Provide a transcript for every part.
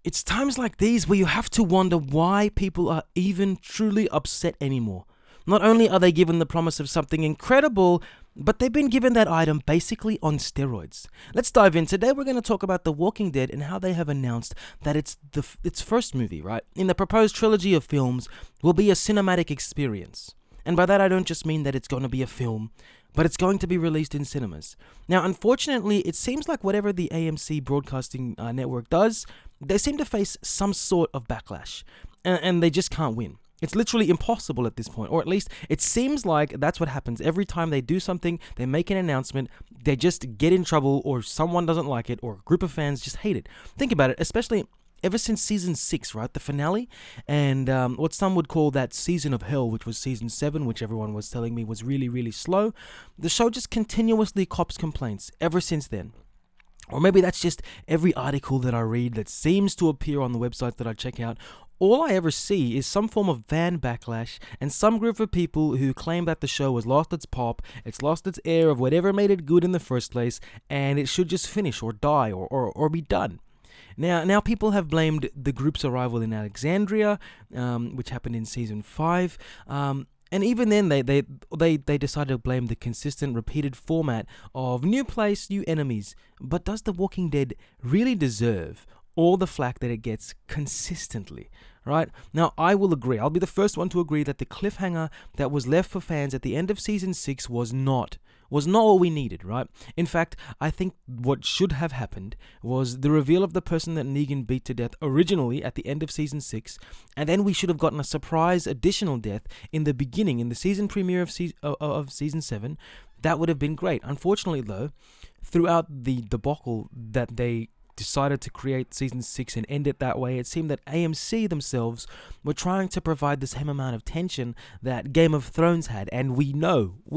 It's times like these where you have to wonder why people are even truly upset anymore. Not only are they given the promise of something incredible, but they've been given that item basically on steroids. Let's dive in. Today we're going to talk about The Walking Dead and how they have announced that its first movie, right, in the proposed trilogy of films will be a cinematic experience. And by that I don't just mean that it's going to be a film, but it's going to be released in cinemas. Now, unfortunately, it seems like whatever the AMC broadcasting network does, they seem to face some sort of backlash, and they just can't win. It's literally impossible at this point, or at least it seems like that's what happens. Every time they do something, they make an announcement, they just get in trouble, or someone doesn't like it, or a group of fans just hate it. Think about it, especially ever since season 6, right, the finale, and what some would call that season of hell, which was season 7, which everyone was telling me was really, really slow. The show just continuously cops complaints ever since then. Or maybe that's just every article that I read that seems to appear on the websites that I check out. All I ever see is some form of fan backlash and some group of people who claim that the show has lost its pop, it's lost its air of whatever made it good in the first place, and it should just finish or die or be done. Now people have blamed the group's arrival in Alexandria, which happened in season 5, and even then they decided to blame the consistent, repeated format of new place, new enemies. But does The Walking Dead really deserve all the flack that it gets consistently, right? Now, I will agree. I'll be the first one to agree that the cliffhanger that was left for fans at the end of season 6 was not what we needed, right? In fact, I think what should have happened was the reveal of the person that Negan beat to death originally at the end of season 6, and then we should have gotten a surprise additional death in the beginning, in the season premiere of season 7. That would have been great. Unfortunately, though, throughout the debacle that they decided to create season 6 and end it that way, it seemed that AMC themselves were trying to provide the same amount of tension that Game of Thrones had, and we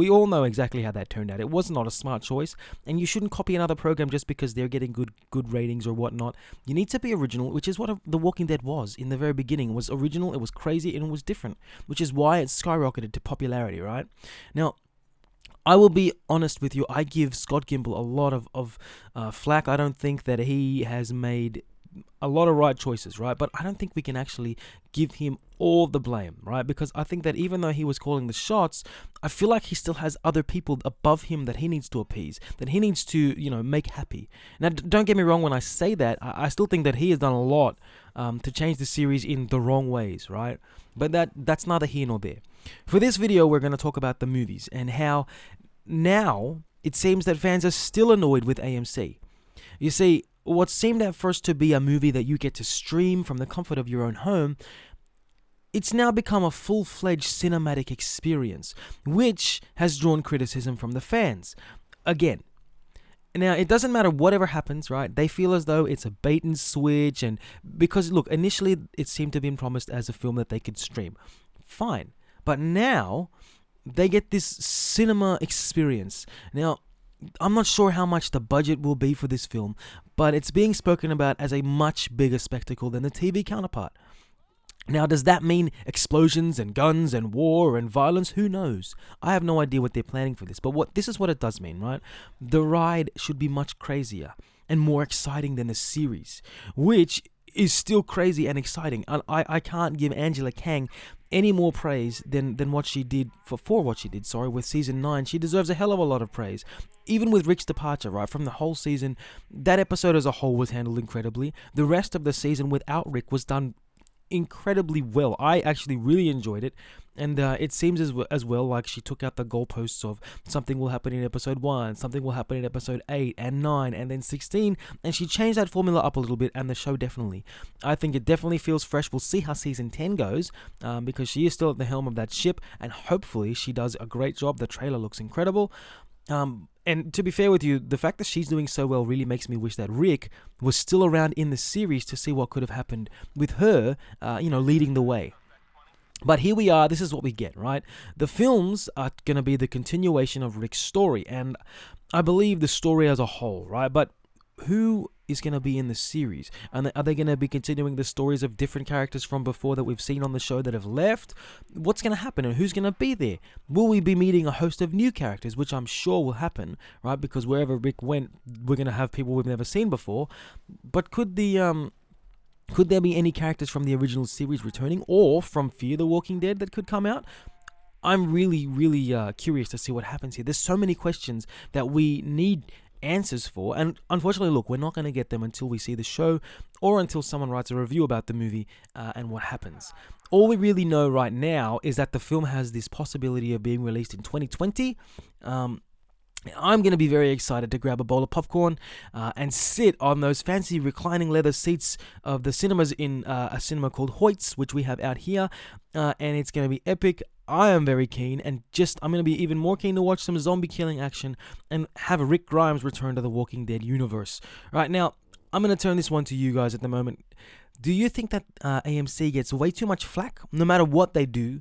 all know exactly how that turned out. It was not a smart choice, and you shouldn't copy another program just because they're getting good ratings or whatnot. You need to be original, which is what The Walking Dead was in the very beginning. It was original, it was crazy, and it was different, which is why it skyrocketed to popularity, right? Now, I will be honest with you, I give Scott Gimple a lot of flack. I don't think that he has made a lot of right choices, right? But I don't think we can actually give him all the blame, right? Because I think that even though he was calling the shots, I feel like he still has other people above him that he needs to appease, that he needs to, make happy. Now, don't get me wrong when I say that. I still think that he has done a lot to change the series in the wrong ways, right? But that's neither here nor there. For this video, we're going to talk about the movies and how now it seems that fans are still annoyed with AMC. You see, what seemed at first to be a movie that you get to stream from the comfort of your own home, it's now become a full-fledged cinematic experience, which has drawn criticism from the fans. Again, now, it doesn't matter whatever happens, right? They feel as though it's a bait and switch, and because, look, initially it seemed to have been promised as a film that they could stream. Fine. But now they get this cinema experience. Now, I'm not sure how much the budget will be for this film, but it's being spoken about as a much bigger spectacle than the TV counterpart. Now, does that mean explosions and guns and war and violence? Who knows? I have no idea what they're planning for this, but this is what it does mean, right? The ride should be much crazier and more exciting than the series, which is still crazy and exciting. I can't give Angela Kang any more praise than what she did with season 9. She deserves a hell of a lot of praise. Even with Rick's departure, right, from the whole season, that episode as a whole was handled incredibly. The rest of the season without Rick was done incredibly well. I actually really enjoyed it, and it seems as well like she took out the goalposts of something will happen in episode 1, something will happen in episode 8 and 9 and then 16, and she changed that formula up a little bit, and the show I think it definitely feels fresh. We'll see how season 10 goes, because she is still at the helm of that ship, and hopefully she does a great job. The trailer looks incredible. And to be fair with you, the fact that she's doing so well really makes me wish that Rick was still around in the series to see what could have happened with her, leading the way. But here we are, this is what we get, right? The films are going to be the continuation of Rick's story, and I believe the story as a whole, right? But who is going to be in the series? And are they going to be continuing the stories of different characters from before that we've seen on the show that have left? What's going to happen, and who's going to be there? Will we be meeting a host of new characters, which I'm sure will happen, right? Because wherever Rick went, we're going to have people we've never seen before. But could the Could there be any characters from the original series returning, or from Fear the Walking Dead that could come out? I'm really, really curious to see what happens here. There's so many questions that we need answers for, and unfortunately, look, we're not going to get them until we see the show or until someone writes a review about the movie and what happens. All we really know right now is that the film has this possibility of being released in 2020. I'm going to be very excited to grab a bowl of popcorn and sit on those fancy reclining leather seats of the cinemas in a cinema called Hoyts, which we have out here, and it's going to be epic. I am very keen, and I'm going to be even more keen to watch some zombie killing action and have Rick Grimes return to the Walking Dead universe. Right now, I'm going to turn this one to you guys at the moment. Do you think that AMC gets way too much flack no matter what they do?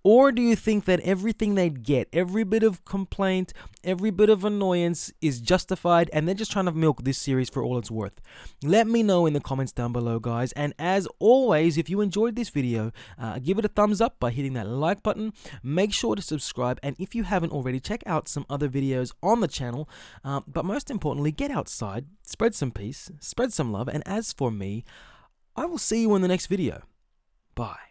Or do you think that everything they get, every bit of complaint, every bit of annoyance is justified and they're just trying to milk this series for all it's worth? Let me know in the comments down below, guys. And as always, if you enjoyed this video, give it a thumbs up by hitting that like button. Make sure to subscribe. And if you haven't already, check out some other videos on the channel. But most importantly, get outside, spread some peace, spread some love. And as for me, I will see you in the next video. Bye.